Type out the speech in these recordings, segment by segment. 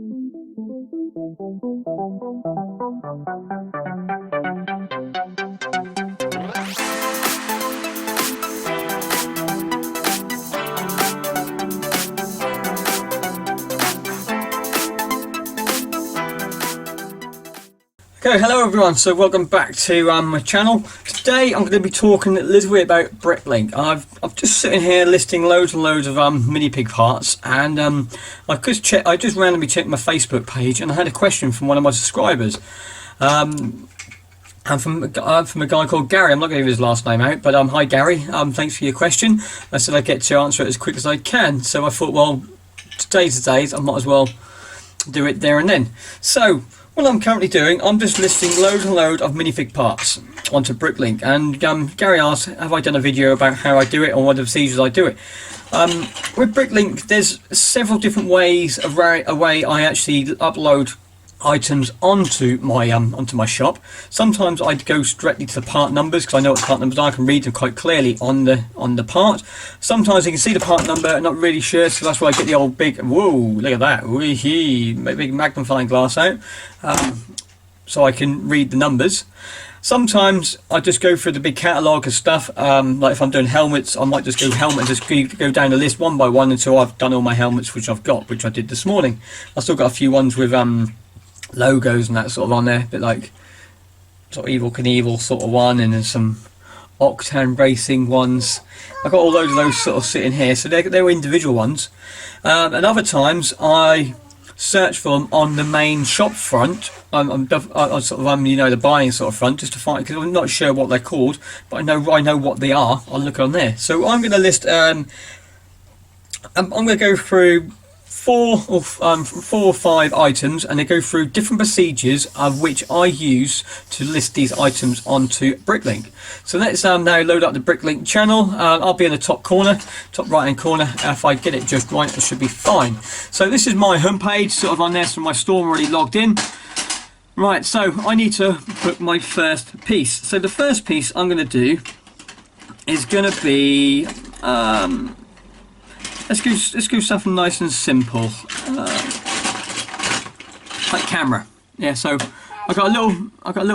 Okay, hello everyone, so welcome back to my channel. Today I'm going to be talking a little bit about Bricklink. I'm just sitting here listing loads and loads of mini pig parts, and I just randomly checked my Facebook page and I had a question from one of my subscribers. And from a guy called Gary. I'm not going to give his last name out, but hi Gary, thanks for your question. I said I'd get to answer it as quick as I can, so I thought, well, today's the day, I might as well do it there and then. So what I'm currently doing, I'm just listing loads and loads of minifig parts onto Bricklink, and Gary asked, have I done a video about how I do it or what the procedures I do it. With Bricklink, there's several different ways of a way I actually upload items onto my shop. Sometimes I go directly to the part numbers because I know what the part numbers are. I can read them quite clearly on the part. Sometimes you can see the part number and not really sure, so that's why I get the old big, whoa, look at that, big magnifying glass out, so I can read the numbers. Sometimes I just go through the big catalogue of stuff, like if I'm doing helmets, I might just go helmet and just go down the list one by one until I've done all my helmets, which I've got, which I did this morning. I've still got a few ones with logos and that sort of on there, a bit like sort of Evil Knievel sort of one, and then some Octane Racing ones. I've got all loads of those sort of sitting here, so they're individual ones. And other times I search for them on the main shop front. I'm sort of you know, the buying sort of front, just to find, because I'm not sure what they're called, but I know what they are. I'll look on there. So I'm going to list. I'm going to go through four or five items, and they go through different procedures of which I use to list these items onto Bricklink. So let's now load up the Bricklink channel. I'll be in the top right hand corner. If I get it just right, it should be fine. So this is my homepage, sort of on there, so my store already logged in. Right, so I need to put my first piece. So the first piece I'm going to do is going to be Let's go something nice and simple, like camera. Yeah, so I got a little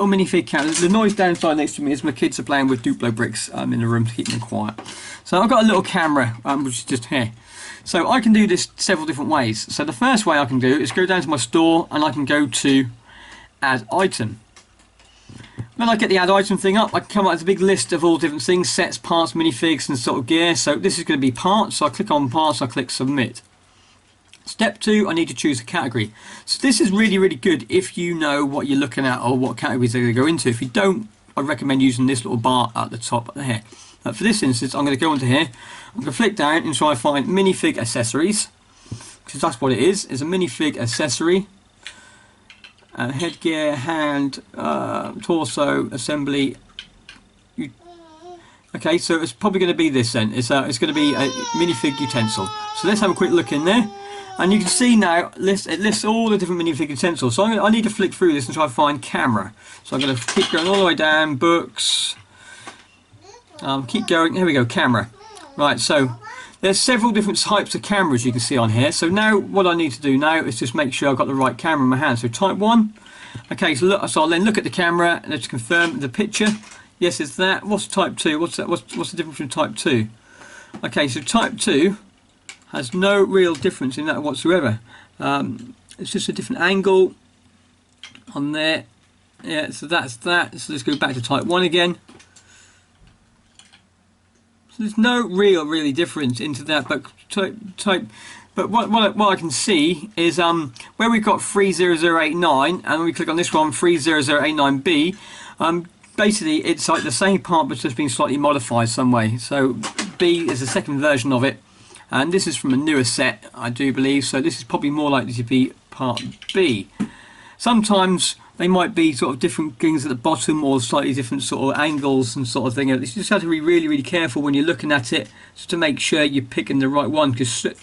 minifig camera. The noise downside next to me is my kids are playing with Duplo bricks in the room to keep them quiet. So I've got a little camera, which is just here. So I can do this several different ways. So the first way I can do is go down to my store and I can go to add item. When I get the add item thing up, I can come up with a big list of all different things, sets, parts, minifigs and sort of gear. So this is going to be parts, so I click on parts, I click submit. Step 2, I need to choose a category. So this is really, really good if you know what you're looking at or what categories they're going to go into. If you don't, I recommend using this little bar at the top here. But for this instance, I'm going to go into here, I'm going to flick down and try and find minifig accessories, because that's what it is. It's a minifig accessory. Headgear, hand, torso, assembly. Okay, so it's probably going to be this then. It's going to be a minifig utensil. So let's have a quick look in there, and you can see now it lists all the different minifig utensils. So I need to flick through this and try to find camera. So I'm going to keep going all the way down. Books. Keep going. Here we go. Camera. Right. So there's several different types of cameras you can see on here. So now what I need to do now is just make sure I've got the right camera in my hand. So type 1. Okay, so I'll then look at the camera and let's confirm the picture. Yes, it's that. What's type 2? What's the difference from type 2? Okay, so type 2 has no real difference in that whatsoever. It's just a different angle on there. Yeah, so that's that. So let's go back to type 1 again. There's no really difference into that, but what I can see is where we've got 30089 and we click on this one 30089B, basically it's like the same part but just been slightly modified some way. So B is the second version of it, and this is from a newer set, I do believe, so this is probably more likely to be part B. Sometimes they might be sort of different things at the bottom or slightly different sort of angles and sort of thing. You just have to be really careful when you're looking at it, just to make sure you're picking the right one, because 9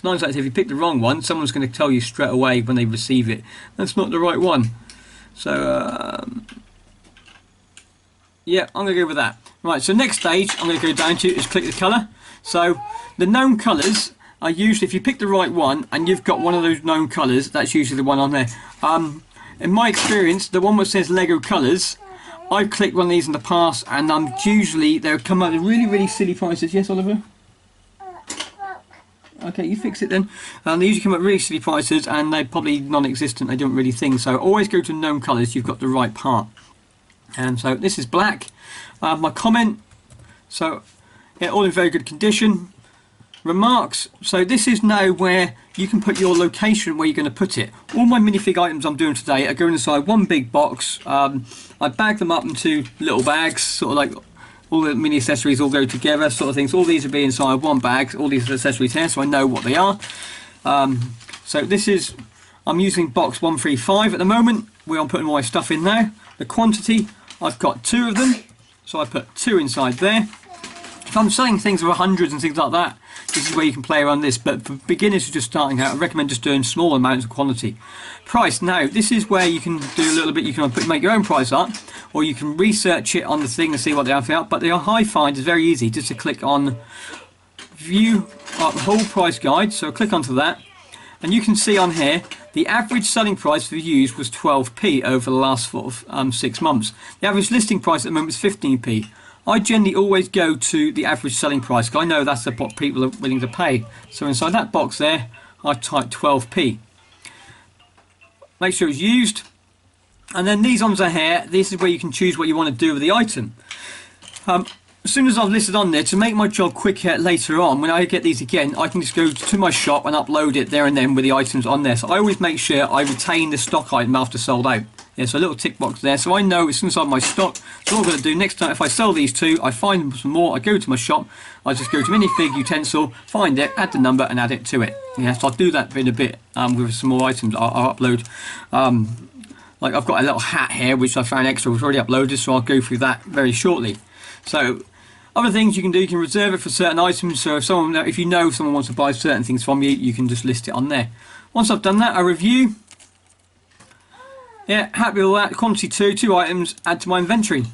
times out of 10 if you pick the wrong one, someone's going to tell you straight away when they receive it that's not the right one. So yeah, I'm going to go with that. Right, so next stage I'm going to go down to is click the colour. So the known colours are usually, if you pick the right one and you've got one of those known colours, that's usually the one on there. In my experience, the one that says Lego Colours, I've clicked one of these in the past, and usually they'll come out with really, really silly prices. Yes, Oliver? Okay, you fix it then. They usually come at really silly prices, and they're probably non-existent. They don't really think so. Always go to known colours. You've got the right part. And so this is black. My comment. So yeah, all in very good condition. Remarks. So this is now where you can put your location where you're going to put it. All my minifig items I'm doing today are going inside one big box. I bag them up into little bags, sort of like all the mini accessories all go together, sort of things. All these will be inside one bag, all these accessories here, so I know what they are. So this is, I'm using box 135 at the moment, where I'm putting all my stuff in now. The quantity, I've got 2 of them, so I put 2 inside there. If I'm selling things of hundreds and things like that, this is where you can play around this, but for beginners who are just starting out, I recommend just doing small amounts of quantity. Price, now this is where you can do a little bit, you can make your own price up, or you can research it on the thing and see what they have out, but the high find is very easy, just to click on view whole price guide, so click onto that, and you can see on here, the average selling price for used was 12p over the last sort of 6 months. The average listing price at the moment is 15p. I generally always go to the average selling price because I know that's what people are willing to pay. So inside that box there, I type 12p. Make sure it's used. And then these ones are here. This is where you can choose what you want to do with the item. As soon as I've listed on there, to make my job quicker later on, when I get these again, I can just go to my shop and upload it there and then with the items on there. So I always make sure I retain the stock item after sold out. Yeah, so a little tick box there, so I know it's inside my stock. So what I'm going to do next time, if I sell these 2, I find some more, I go to my shop, I just go to minifig utensil, find it, add the number and add it to it. Yeah, so I'll do that in a bit with some more items I'll upload. Like I've got a little hat here which I found extra, was already uploaded, so I'll go through that very shortly. So other things you can do, you can reserve it for certain items, so if you know someone wants to buy certain things from you, you can just list it on there. Once I've done that, I review. Yeah, happy with that. Quantity 2 items, add to my inventory.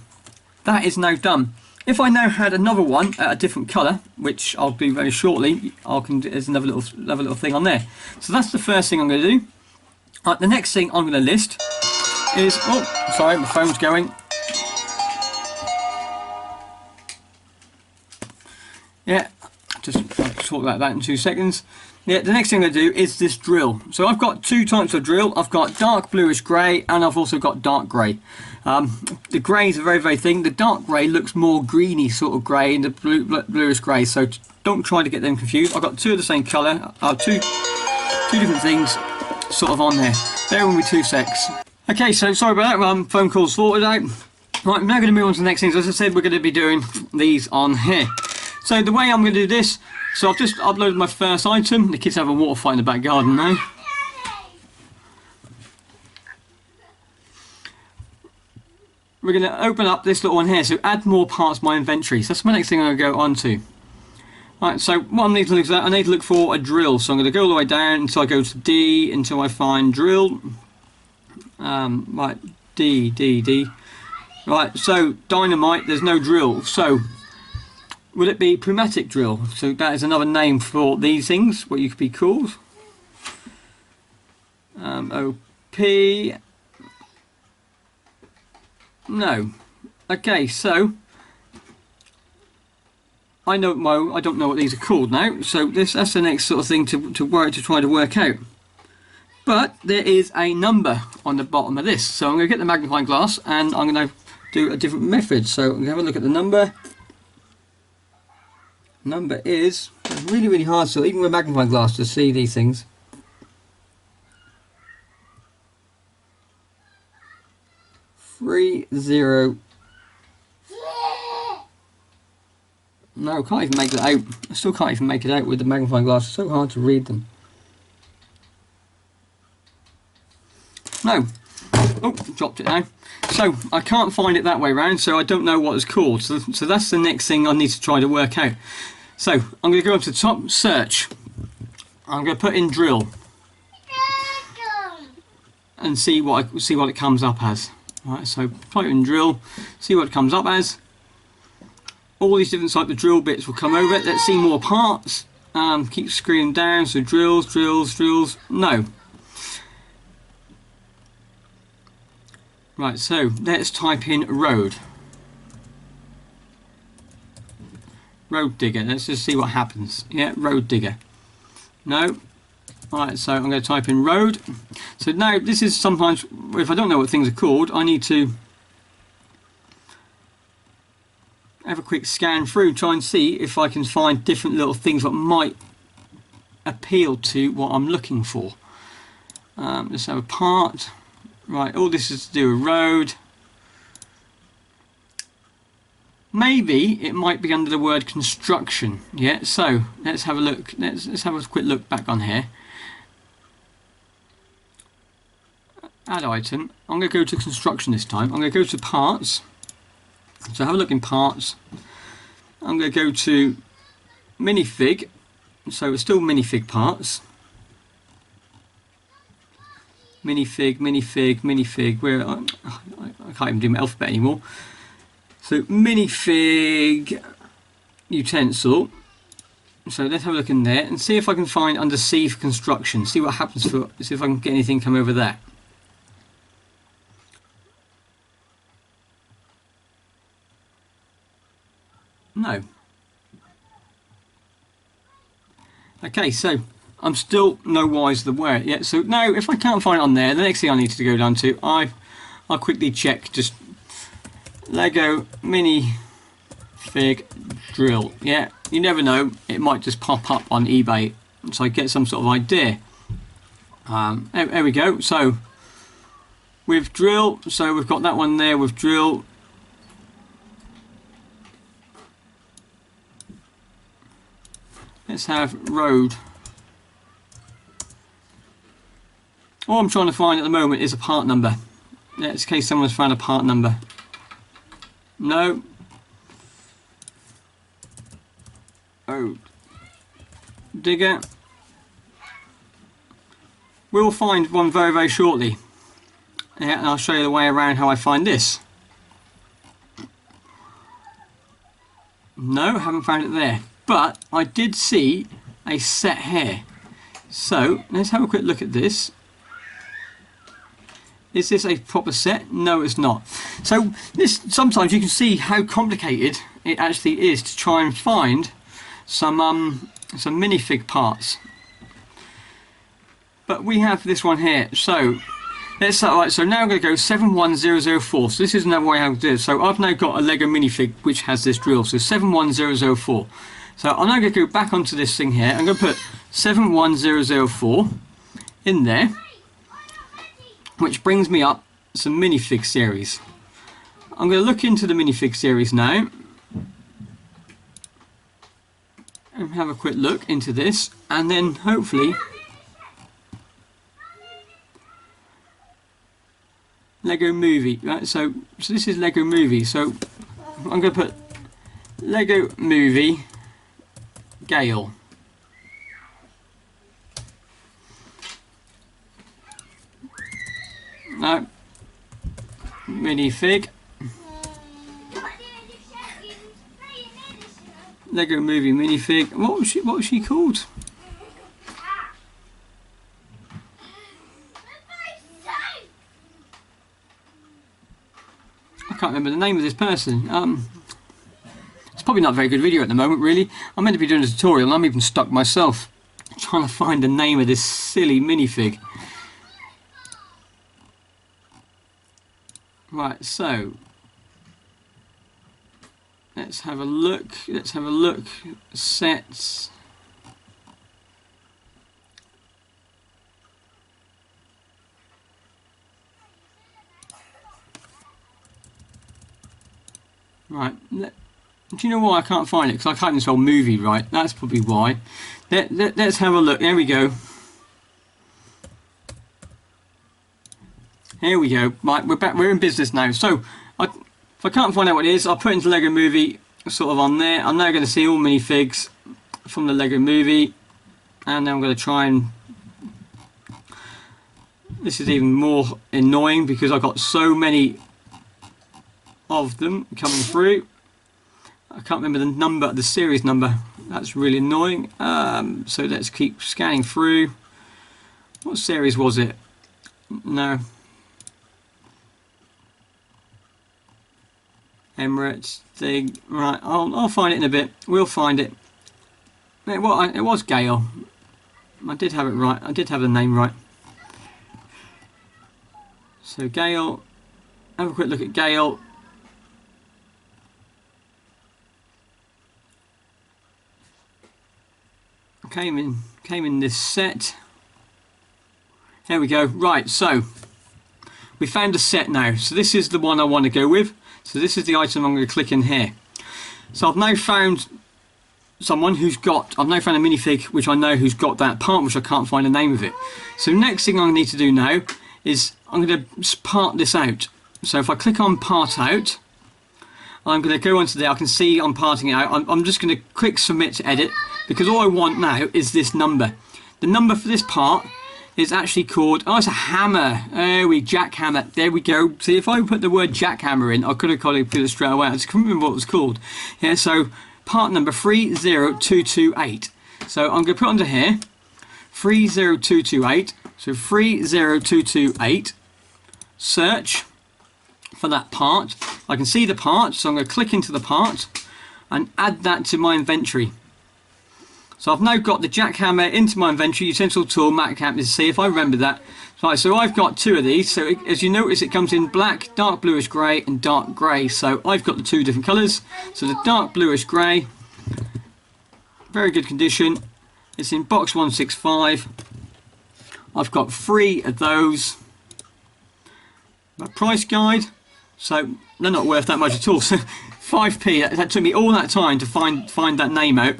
That is now done. If I now had another one at a different colour, which I'll do very shortly, there's another little thing on there. So that's the first thing I'm going to do. The next thing I'm going to list is, oh, sorry, my phone's going. Yeah, I'll talk about that in 2 seconds. Yeah, the next thing I'm going to do is this drill. So I've got 2 types of drill. I've got dark bluish grey and I've also got dark grey. The grey is a very, very thin. The dark grey looks more greeny sort of grey and the bluish grey. So don't try to get them confused. I've got 2 of the same colour. Two different things sort of on there. Bear with me 2 secs. Okay, so sorry about that. Phone call's sorted out. Right, I'm now going to move on to the next things. As I said, we're going to be doing these on here. So the way I'm going to do this, so I've just uploaded my first item. The kids have a water fight in the back garden now. We're going to open up this little one here, so add more parts to my inventory. So that's my next thing I'm going to go on to. Right, so what I need to look at, I need to look for a drill. So I'm going to go all the way down until I go to D, until I find drill. Right, D. Right, so dynamite, there's no drill. So would it be pneumatic drill? So that is another name for these things, what you could be called. OP. No. Okay, so I don't know what these are called now. So that's the next sort of thing to try to work out. But there is a number on the bottom of this. So I'm going to get the magnifying glass and I'm going to do a different method. So I'm going to have a look at the number. Number is really, really hard, so even with a magnifying glass to see these things. No, I can't even make that out. I still can't even make it out with the magnifying glass. It's so hard to read them. No. Oh, dropped it now. So I can't find it that way round, so I don't know what it's called. So that's the next thing I need to try to work out. So I'm going to go up to the top, search. I'm going to put in drill and see what it comes up as. Right, so type in drill, see what it comes up as. All these different types of drill bits will come over it. Let's see more parts. Keep scrolling down, so drills, drills, drills. No. Right, so let's type in road. Road digger. Let's just see what happens. Yeah, road digger. No. Right, so I'm going to type in road. So now this is sometimes, if I don't know what things are called, I need to have a quick scan through, try and see if I can find different little things that might appeal to what I'm looking for. Let's have a part. Right, all this is to do with road. Maybe it might be under the word construction. Yeah, so let's have a look. Let's have a quick look back on here. Add item. I'm going to go to construction this time. I'm going to go to parts. So have a look in parts. I'm going to go to minifig. So it's still minifig parts. Minifig, minifig, minifig. Where I can't even do my alphabet anymore. So minifig utensil. So let's have a look in there and see if I can find under C for construction. See what happens for. See if I can get anything come over there. No. Okay, so I'm still no wiser the where yet. So now, if I can't find it on there, the next thing I need to go down to, I'll quickly check just Lego mini fig drill. Yeah, you never know, it might just pop up on eBay, so I get some sort of idea. There we go. So with drill, so we've got that one there with drill. Let's have road. All I'm trying to find at the moment is a part number. Let's in case someone's found a part number. No. Oh. Digger. We'll find one very, very shortly. Yeah, and I'll show you the way around how I find this. No, haven't found it there. But I did see a set here. So let's have a quick look at this. Is this a proper set? No, it's not. So this, sometimes you can see how complicated it actually is to try and find some minifig parts. But we have this one here. So let's start. Right, so now I'm going to go 71004. So this is another way how to do it. So I've now got a Lego minifig which has this drill. So 71004. So I'm now going to go back onto this thing here. I'm going to put 71004 in there, which brings me up some minifig series. I'm going to look into the minifig series now and have a quick look into this, and then hopefully Lego Movie. Right, so this is Lego Movie. So I'm going to put Lego Movie Gale. No. Minifig. Lego Movie minifig. What was she called? I can't remember the name of this person. It's probably not a very good video at the moment, really. I'm meant to be doing a tutorial and I'm even stuck myself trying to find the name of this silly minifig. Right, so let's have a look. Let's have a look. Sets. Right. Do you know why I can't find it? Because I can't spell movie right. That's probably why. Let's have a look. There we go. Here we go. Right, we're back. We're in business now. So, if I can't find out what it is, I'll put it into Lego Movie sort of on there. I'm now going to see all minifigs from the Lego Movie, and then I'm going to try and. This is even more annoying because I've got so many of them coming through. I can't remember the number, the series number. That's really annoying. So let's keep scanning through. What series was it? No. Emirates thing. Right, I'll find it in a bit. We'll find it. It was Gale. I did have it right. I did have the name right. So Gale. Have a quick look at Gale. Came in this set. There we go. Right, so we found a set now. So this is the one I want to go with. So this is the item I'm going to click in here. So I've now found someone who's got, I've now found a minifig which I know who's got that part, which I can't find the name of it. So next thing I need to do now is I'm going to part this out. So if I click on part out, I'm going to go onto there. I can see I'm parting it out. I'm just going to click submit to edit, because all I want now is this number. The number for this part is actually called, oh, it's a hammer. Jackhammer. There we go. See, if I put the word jackhammer in, I could have put it straight away. I just couldn't remember what it was called. Yeah, so part number 30228. So I'm going to put under here 30228. So 30228. Search for that part. I can see the part, so I'm going to click into the part and add that to my inventory. So I've now got the jackhammer into my inventory, utensil tool, mat cap, to see if I remember that. Right, so I've got two of these. So as you notice, it comes in black, dark bluish grey and dark grey. So I've got the two different colours. So the dark bluish grey, very good condition. It's in box 165. I've got 3 of those. My price guide. So they're not worth that much at all. So 5p, that took me all that time to find that name out.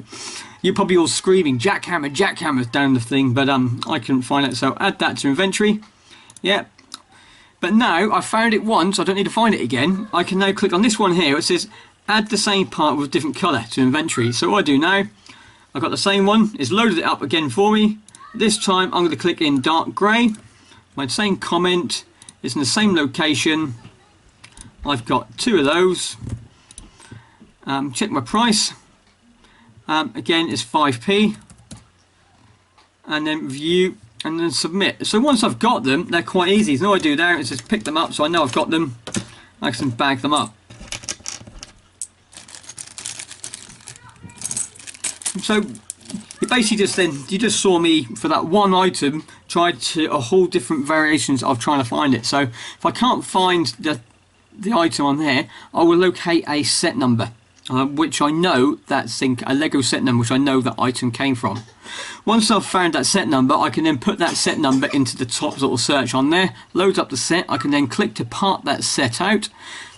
You're probably all screaming jackhammer, jackhammer down the thing, but I couldn't find it, so add that to inventory. Yeah. But now I've found it once, I don't need to find it again. I can now click on this one here. It says add the same part with a different colour to inventory. So what I do now, I've got the same one. It's loaded it up again for me. This time I'm going to click in dark grey. My same comment. It's in the same location. I've got 2 of those. Check my price. Again, it's 5p, and then view and then submit. So once I've got them, they're quite easy. So all I do there is just pick them up, so I know I've got them. I can bag them up. So it basically you just saw me for that one item tried to a whole different variations of trying to find it. So if I can't find the item on there, I will locate a set number. Which I know that's a Lego set number, which I know that item came from. Once I've found that set number, I can then put that set number into the top little search on there, load up the set. I can then click to part that set out,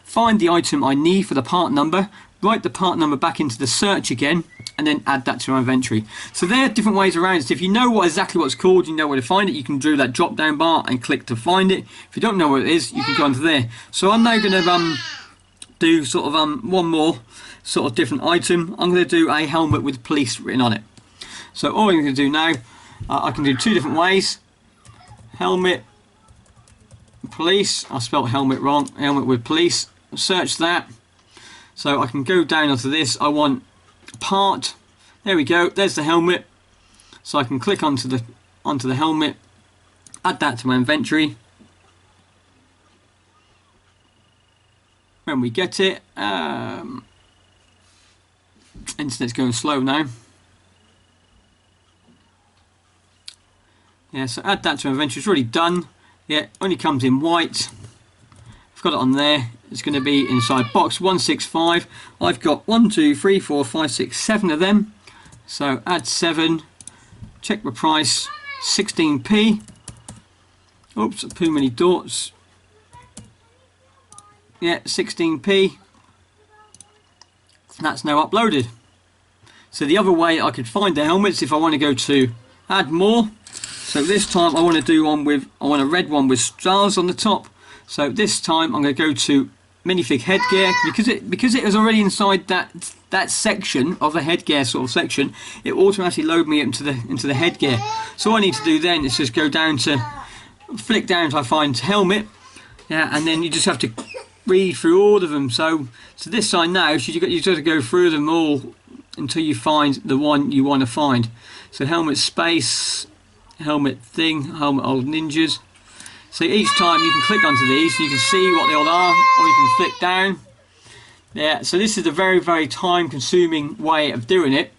find the item I need for the part number, write the part number back into the search again, and then add that to my inventory. So there are different ways around it. So if you know exactly what it's called, you know where to find it, you can do that drop down bar and click to find it. If you don't know what it is, you can go onto there. So I'm now going to do sort of one more sort of different item. I'm going to do a helmet with police written on it. So all I'm going to do now, I can do 2 different ways. Helmet, police. I spelled helmet wrong. Helmet with police. Search that. So I can go down onto this. I want part. There we go. There's the helmet. So I can click onto the helmet. Add that to my inventory. When we get it, internet's going slow now. Yeah, so add that to my inventory. It's already done. Yeah, only comes in white. I've got it on there. It's going to be inside box 165. I've got 1, 2, 3, 4, 5, 6, 7 of them. So add 7. Check my price. 16p. Oops, too many dots. Yeah, 16p. That's now uploaded. So the other way I could find the helmets, if I want to go to add more. So this time I want to do one with, I want a red one with stars on the top. So this time I'm going to go to minifig headgear, because it was already inside that section of the headgear sort of section. It automatically loaded me into the headgear. So all I need to do then is just go down to flick down until I find helmet. Yeah, and then you just have to read through all of them. So this side now, you just have to go through them all until you find the one you want to find. So helmet space, helmet thing, helmet old ninjas. So each time you can click onto these, you can see what they all are, or you can flick down. Yeah, so this is a very, very time consuming way of doing it,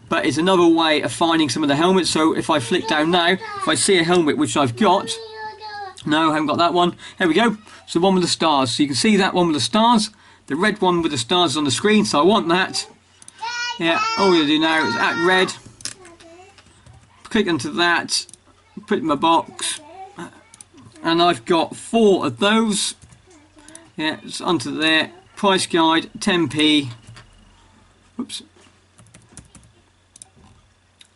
but it's another way of finding some of the helmets. So if I flick down now, if I see a helmet which I've got, no, I haven't got that one. Here we go. So the one with the stars. So you can see that one with the stars. The red one with the stars is on the screen, so I want that. Yeah, all we do now is at red, click onto that, put it in my box, and I've got 4 of those. Yeah, it's onto there. Price guide 10p. Whoops.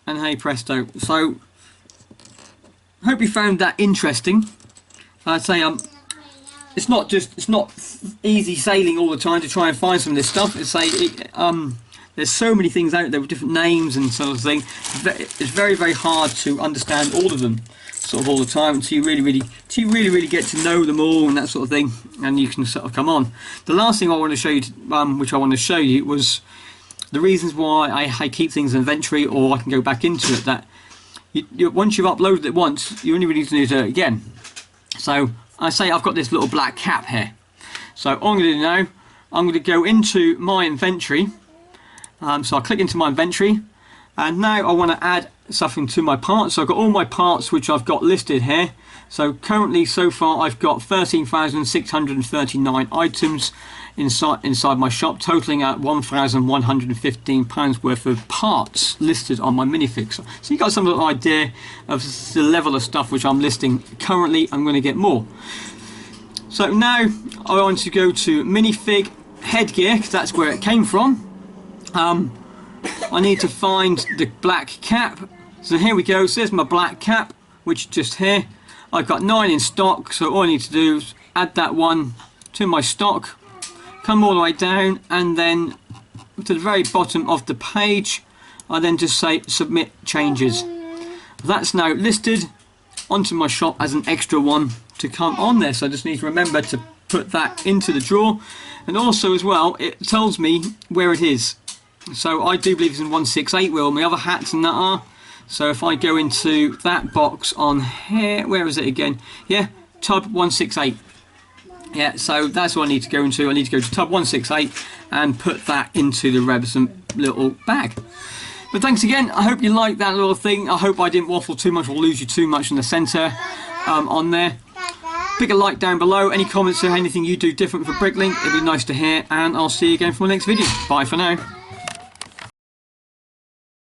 And hey presto. So hope you found that interesting. I'd say it's not easy sailing all the time to try and find some of this stuff. There's so many things out there with different names and sort of thing. It's very, very hard to understand all of them sort of all the time until you really get to know them all and that sort of thing, and you can sort of come on. The last thing I want to show you, which I want to show you, was the reasons why I keep things in inventory, or I can go back into it. That once you've uploaded it once, you only really need to do it again. So I say I've got this little black cap here. So all I'm going to do now, I'm going to go into my inventory. So I'll click into my inventory, and now I want to add something to my parts. So I've got all my parts which I've got listed here. So currently, so far, I've got 13,639 items inside my shop, totaling at £1,115 worth of parts listed on my minifig. So you got some little idea of the level of stuff which I'm listing currently. I'm going to get more. So now I want to go to minifig headgear, because that's where it came from. I need to find the black cap. So here we go. So there's my black cap, which is just here. I've got 9 in stock, so all I need to do is add that one to my stock, come all the way down, and then to the very bottom of the page, I then just say submit changes. That's now listed onto my shop as an extra one to come on there. So I just need to remember to put that into the drawer, and also as well, it tells me where it is. So I do believe it's in 168 where all my other hats and that are. So if I go into that box on here, where is it again? Yeah, tub 168. Yeah, so that's what I need to go into. I need to go to tub 168 and put that into the Rebson little bag. But thanks again. I hope you liked that little thing. I hope I didn't waffle too much or lose you too much in the centre on there. Pick a like down below. Any comments or anything you do different for Bricklink, it'd be nice to hear. And I'll see you again for my next video. Bye for now.